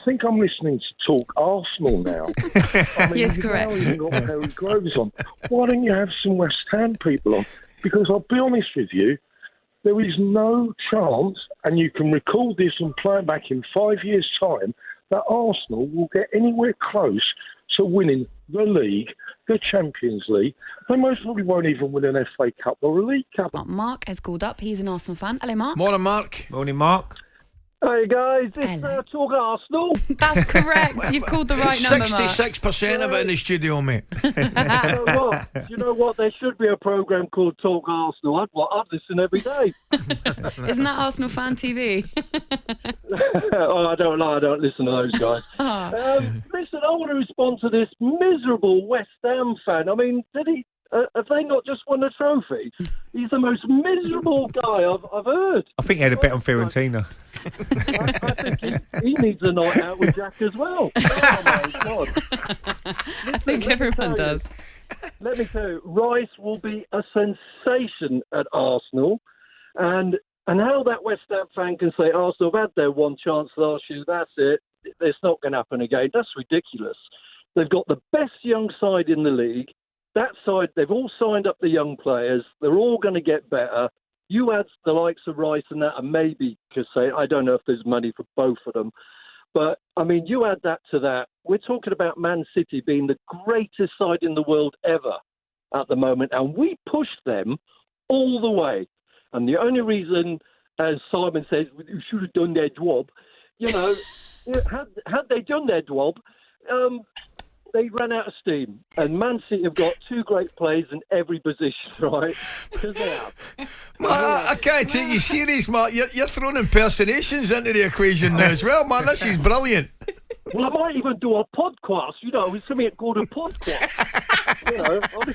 think I'm listening to Talk Arsenal now. I mean, Yes, you've correct. now even got Perry Groves on. Why don't you have some West Ham people on? Because I'll be honest with you, there is no chance, and you can record this and play it back in 5 years' time, that Arsenal will get anywhere close to winning the league, the Champions League. They most probably won't even win an FA Cup or a League Cup. Mark has called up. He's an Arsenal fan. Hello, Mark. Morning, Mark. Morning, Mark. Hey guys, it's Hello. Talk Arsenal. That's correct. You've called the right number, Mark. 66% of it in the studio, mate. You know what? There should be a programme called Talk Arsenal. I'd listen every day. Isn't that Arsenal Fan TV? I don't listen to those guys. Listen, I want to respond to this miserable West Ham fan. I mean, have they not just won a trophy? He's the most miserable guy I've heard. I think he had a bet on Fiorentina. I think he needs a night out with Jack as well. Oh my God. I think everyone does. Let me tell you, Rice will be a sensation at Arsenal. And how that West Ham fan can say Arsenal have had their one chance last year, that's it. It's not going to happen again. That's ridiculous. They've got the best young side in the league. That side, they've all signed up the young players. They're all going to get better. You add the likes of Rice and that, and maybe Cassay. I don't know if there's money for both of them. But, I mean, you add that to that. We're talking about Man City being the greatest side in the world ever at the moment. And we pushed them all the way. And the only reason, as Simon says, you should have done their job, had they done their job, they ran out of steam. And Man City have got two great players in every position, right? Because they have. I can't take you serious, Mark. You're throwing impersonations into the equation now as well, man. This is brilliant. Well, I might even do a podcast, it's something called a podcast.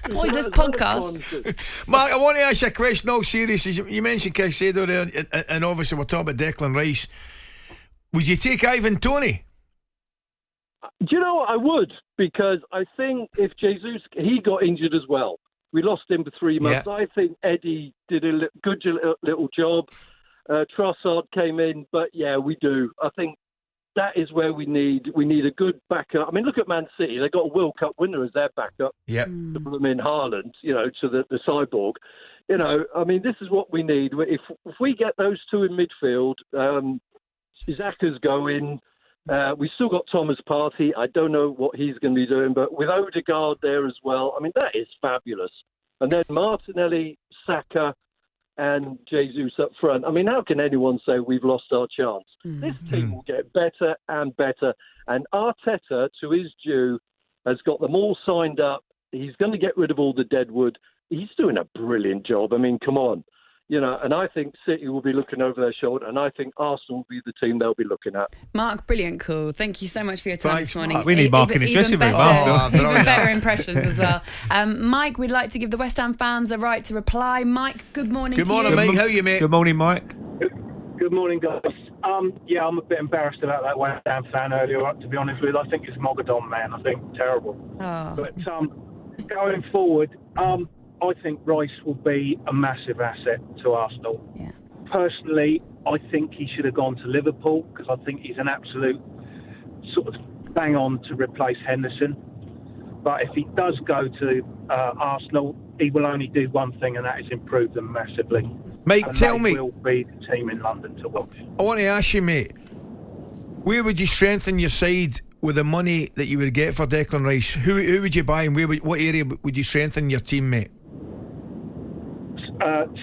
Boy, this podcast. Mark, I want to ask you a question, all serious. You mentioned Caicedo there, and obviously we're talking about Declan Rice. Would you take Ivan Toney? Do you know what? I would, because I think if Jesus, he got injured as well. We lost him for 3 months. Yeah. I think Eddie did a good little job. Trossard came in, but yeah, we do. I think that is where we need a good backup. I mean, look at Man City. They got a World Cup winner as their backup. Yeah. To put them in Haaland, to the cyborg. I mean, this is what we need. If we get those two in midfield, Xhaka's going. We still got Thomas Partey. I don't know what he's going to be doing, but with Odegaard there as well, I mean, that is fabulous. And then Martinelli, Saka, and Jesus up front. I mean, how can anyone say we've lost our chance? This team will get better and better. And Arteta, to his due, has got them all signed up. He's going to get rid of all the deadwood. He's doing a brilliant job. I mean, come on. And I think City will be looking over their shoulder, and I think Arsenal will be the team they'll be looking at. Mark, brilliant call. Thank you so much for your time this morning. Mark. We need Mark in the dressing room. Even better impressions as well. Mike, we'd like to give the West Ham fans a right to reply. Mike, good morning to you. Good morning, Mike. How are you, mate? Good morning, Mike. Good morning, guys. I'm a bit embarrassed about that West Ham fan earlier, to be honest with you. I think it's Mogadon, man. I think terrible. Oh. But going forward, I think Rice will be a massive asset to Arsenal. Yeah. Personally, I think he should have gone to Liverpool because I think he's an absolute sort of bang on to replace Henderson. But if he does go to Arsenal, he will only do one thing, and that is improve them massively. Mate, and tell me. They will be the team in London to watch. I want to ask you, mate, where would you strengthen your side with the money that you would get for Declan Rice? Who would you buy, and what area would you strengthen your team, mate?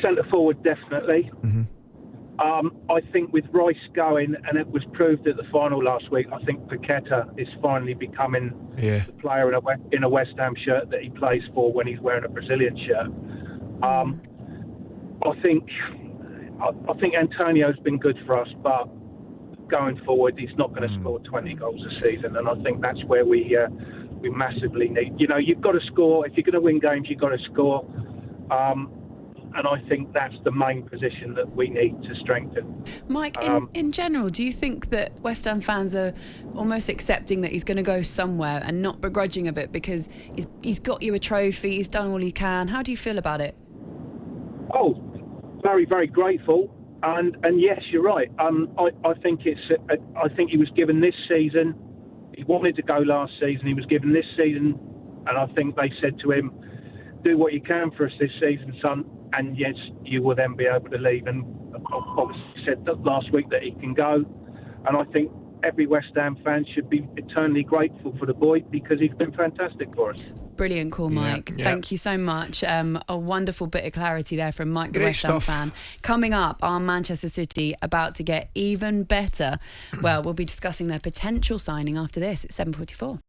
Centre forward, definitely. Mm-hmm. I think with Rice going, and it was proved at the final last week, I think Paqueta is finally becoming the player in a West Ham shirt that he plays for when he's wearing a Brazilian shirt. I think Antonio's been good for us, but going forward, he's not going to score 20 goals a season, and I think that's where we massively need. You've got to score. If you're going to win games, you've got to score. And I think that's the main position that we need to strengthen. Mike, in general, do you think that West Ham fans are almost accepting that he's going to go somewhere and not begrudging of it because he's got you a trophy, he's done all he can? How do you feel about it? Oh, very, very grateful. And yes, you're right. I think I think he was given this season. He wanted to go last season. He was given this season, and I think they said to him, "Do what you can for us this season, son, and yes, you will then be able to leave." And obviously said that last week that he can go, and I think every West Ham fan should be eternally grateful for the boy because he's been fantastic for us. Brilliant call, Mike. Yeah. Thank you so much. A wonderful bit of clarity there from Mike, the Great West Ham stuff. fan. Coming up, are Manchester City about to get even better? Well, we'll be discussing their potential signing after this at 7:44.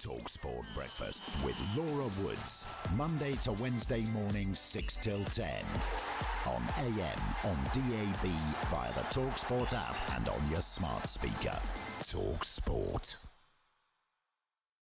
talkSPORT Breakfast with Laura Woods. Monday to Wednesday mornings 6 till 10. On AM, on DAB, via the talkSPORT app and on your smart speaker. talkSPORT.